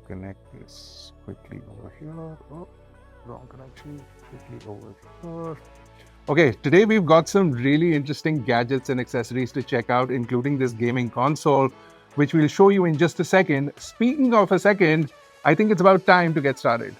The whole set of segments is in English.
connect this quickly over here. Oh, wrong connection. Quickly over here. Okay, today we've got some really interesting gadgets and accessories to check out, including this gaming console, which we'll show you in just a second. Speaking of a second, I think it's about time to get started.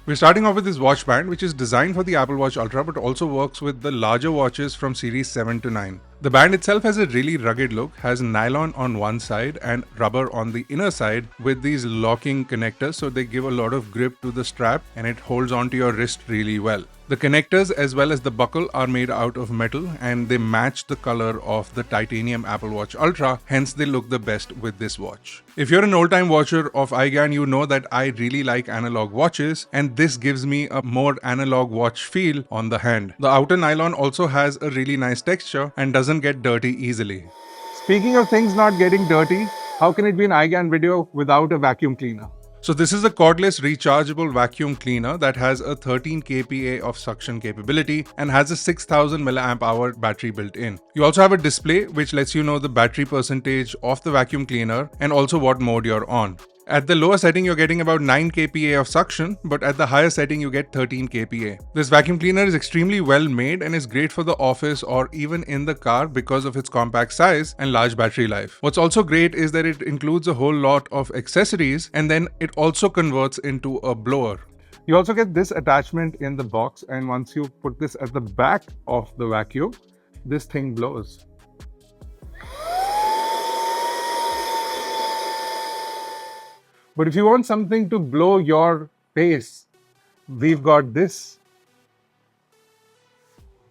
We're starting off with this watch band, which is designed for the Apple Watch Ultra but also works with the larger watches from series 7 to 9. The band itself has a really rugged look, has nylon on one side and rubber on the inner side with these locking connectors, so they give a lot of grip to the strap and it holds onto your wrist really well. The connectors as well as the buckle are made out of metal and they match the color of the titanium Apple Watch Ultra, hence they look the best with this watch. If you're an old-time watcher of iGyaan, you know that I really like analog watches and this gives me a more analog watch feel on the hand. The outer nylon also has a really nice texture and doesn't get dirty easily. Speaking of things not getting dirty, how can it be an iGyaan video without a vacuum cleaner? So this is a cordless rechargeable vacuum cleaner that has a 13 kPa of suction capability and has a 6000 mAh battery built in. You also have a display which lets you know the battery percentage of the vacuum cleaner and also what mode you're on. At the lower setting, you're getting about 9 kPa of suction, but at the higher setting, you get 13 kPa. This vacuum cleaner is extremely well made and is great for the office or even in the car because of its compact size and large battery life. What's also great is that it includes a whole lot of accessories and then it also converts into a blower. You also get this attachment in the box, and once you put this at the back of the vacuum, this thing blows. But if you want something to blow your face, we've got this.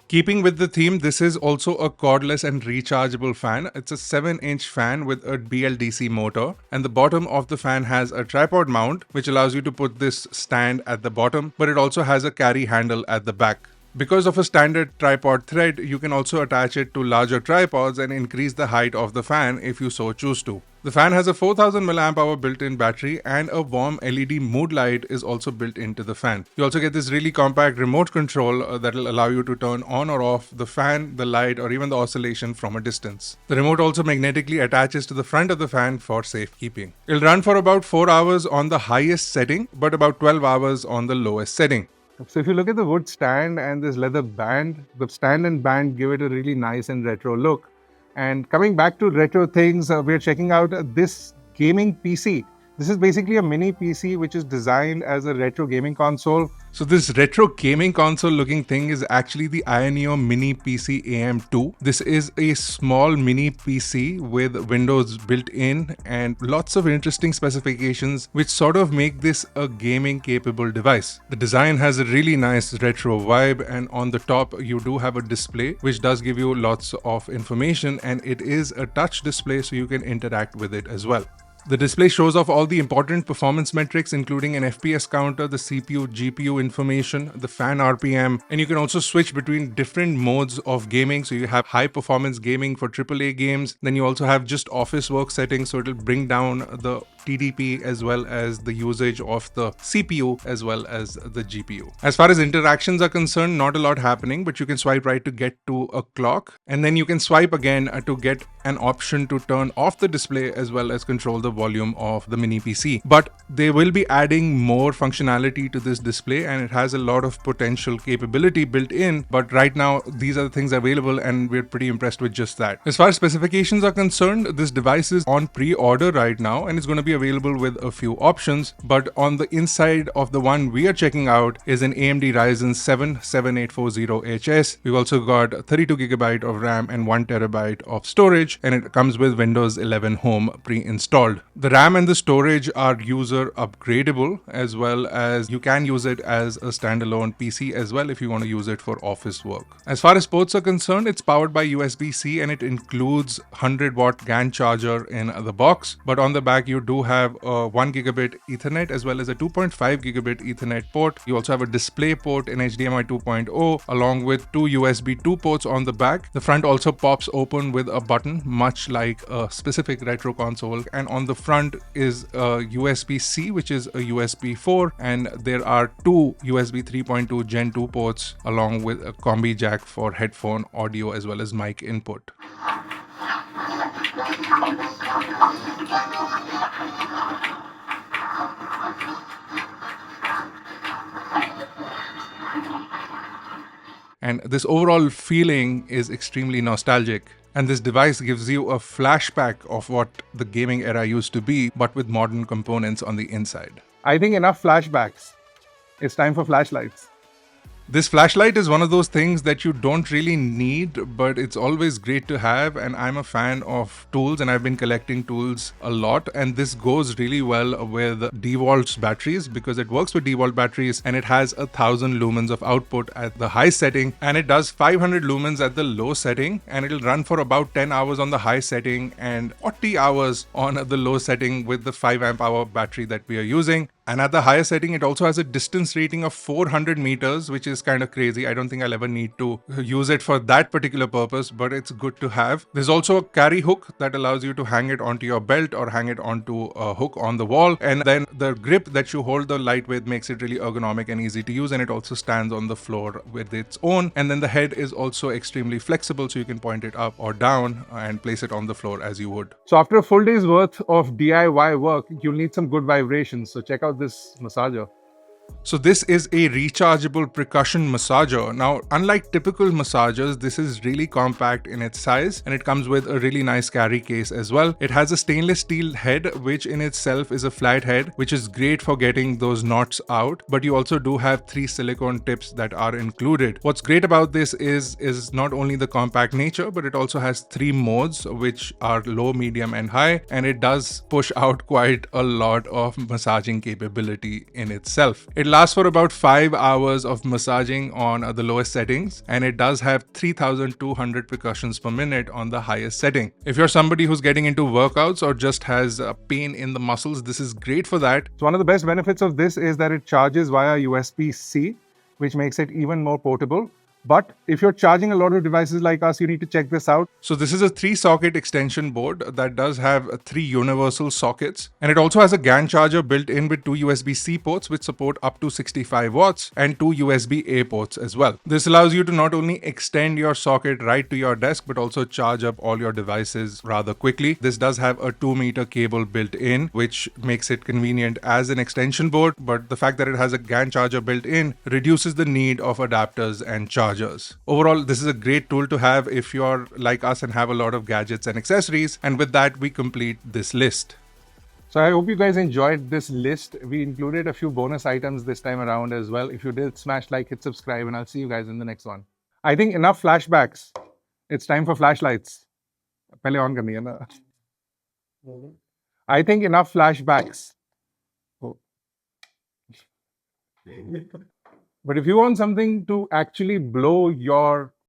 Keeping with the theme, this is also a cordless and rechargeable fan. It's a 7-inch fan with a BLDC motor, and the bottom of the fan has a tripod mount which allows you to put this stand at the bottom, but it also has a carry handle at the back. Because of a standard tripod thread, you can also attach it to larger tripods and increase the height of the fan if you so choose to. The fan has a 4000 mAh built-in battery and a warm LED mood light is also built into the fan. You also get this really compact remote control that will allow you to turn on or off the fan, the light, or even the oscillation from a distance. The remote also magnetically attaches to the front of the fan for safekeeping. It'll run for about 4 hours on the highest setting, but about 12 hours on the lowest setting. So if you look at the wood stand and this leather band, the stand and band give it a really nice and retro look. And coming back to retro things, we're checking out this gaming PC. This is basically a mini PC which is designed as a retro gaming console. So this retro gaming console looking thing is actually the Ayaneo Mini PC Am02. This is a small mini PC with Windows built in and lots of interesting specifications which sort of make this a gaming capable device. The design has a really nice retro vibe, and on the top you do have a display which does give you lots of information, and it is a touch display so you can interact with it as well. The display shows off all the important performance metrics including an FPS counter, the CPU, GPU information, the fan RPM, and you can also switch between different modes of gaming. So you have high performance gaming for AAA games, then you also have just office work settings, so it'll bring down the TDP as well as the usage of the CPU as well as the GPU. As far as interactions are concerned, not a lot happening, but you can swipe right to get to a clock, and then you can swipe again to get an option to turn off the display as well as control the volume of the mini PC. But they will be adding more functionality to this display and it has a lot of potential capability built in, but right now these are the things available and we're pretty impressed with just that. As far as specifications are concerned, this device is on pre-order right now and it's going to be available with a few options, but on the inside of the one we are checking out is an AMD Ryzen 7 7840HS. We've also got 32GB of RAM and 1TB of storage, and it comes with Windows 11 Home pre-installed. The RAM and the storage are user upgradable, as well as you can use it as a standalone PC as well if you want to use it for office work. As far as ports are concerned, it's powered by USB-C and it includes 100-watt Gan charger in the box, but on the back you do have a 1 gigabit Ethernet as well as a 2.5 gigabit Ethernet port. You also have a display port in HDMI 2.0 along with two USB 2 ports on the back. The front also pops open with a button, much like a specific retro console, and on the front is a USB-C which is a USB 4, and there are two USB 3.2 Gen 2 ports along with a combi jack for headphone audio as well as mic input. And this overall feeling is extremely nostalgic. And this device gives you a flashback of what the gaming era used to be, but with modern components on the inside. I think enough flashbacks. It's time for flashlights. This flashlight is one of those things that you don't really need, but it's always great to have. And I'm a fan of tools, and I've been collecting tools a lot. And this goes really well with DeWalt's batteries because it works with DeWalt batteries and it has 1,000 lumens of output at the high setting, and it does 500 lumens at the low setting, and it'll run for about 10 hours on the high setting and 40 hours on the low setting with the 5 amp hour battery that we are using. And at the higher setting, it also has a distance rating of 400 meters, which is kind of crazy. I don't think I'll ever need to use it for that particular purpose, but it's good to have. There's also a carry hook that allows you to hang it onto your belt or hang it onto a hook on the wall. And then the grip that you hold the light with makes it really ergonomic and easy to use. And it also stands on the floor with its own. And then the head is also extremely flexible, so you can point it up or down and place it on the floor as you would. So after a full day's worth of DIY work, you'll need some good vibrations. So check out this massager. So this is a rechargeable percussion massager. Now, unlike typical massagers, this is really compact in its size and it comes with a really nice carry case as well. It has a stainless steel head, which in itself is a flat head, which is great for getting those knots out. But you also do have 3 silicone tips that are included. What's great about this is not only the compact nature, but it also has 3 modes, which are low, medium and high. And it does push out quite a lot of massaging capability in itself. It lasts for about 5 hours of massaging on the lowest settings, and it does have 3,200 percussions per minute on the highest setting. If you're somebody who's getting into workouts or just has pain in the muscles, this is great for that. So one of the best benefits of this is that it charges via USB-C, which makes it even more portable. But if you're charging a lot of devices like us, you need to check this out. So this is a 3-socket extension board that does have 3 universal sockets, and it also has a Gan charger built in with 2 USB-C ports which support up to 65 watts and 2 USB-A ports as well. This allows you to not only extend your socket right to your desk but also charge up all your devices rather quickly. This does have a 2-meter cable built in, which makes it convenient as an extension board, but the fact that it has a Gan charger built in reduces the need of adapters and chargers. Overall, this is a great tool to have if you're like us and have a lot of gadgets and accessories. And with that, we complete this list. So I hope you guys enjoyed this list. We included a few bonus items this time around as well. If you did, smash like, hit subscribe, and I'll see you guys in the next one. I think enough flashbacks. It's time for flashlights. Pehle on karni hai na. I think enough flashbacks. Oh. But if you want something to actually blow your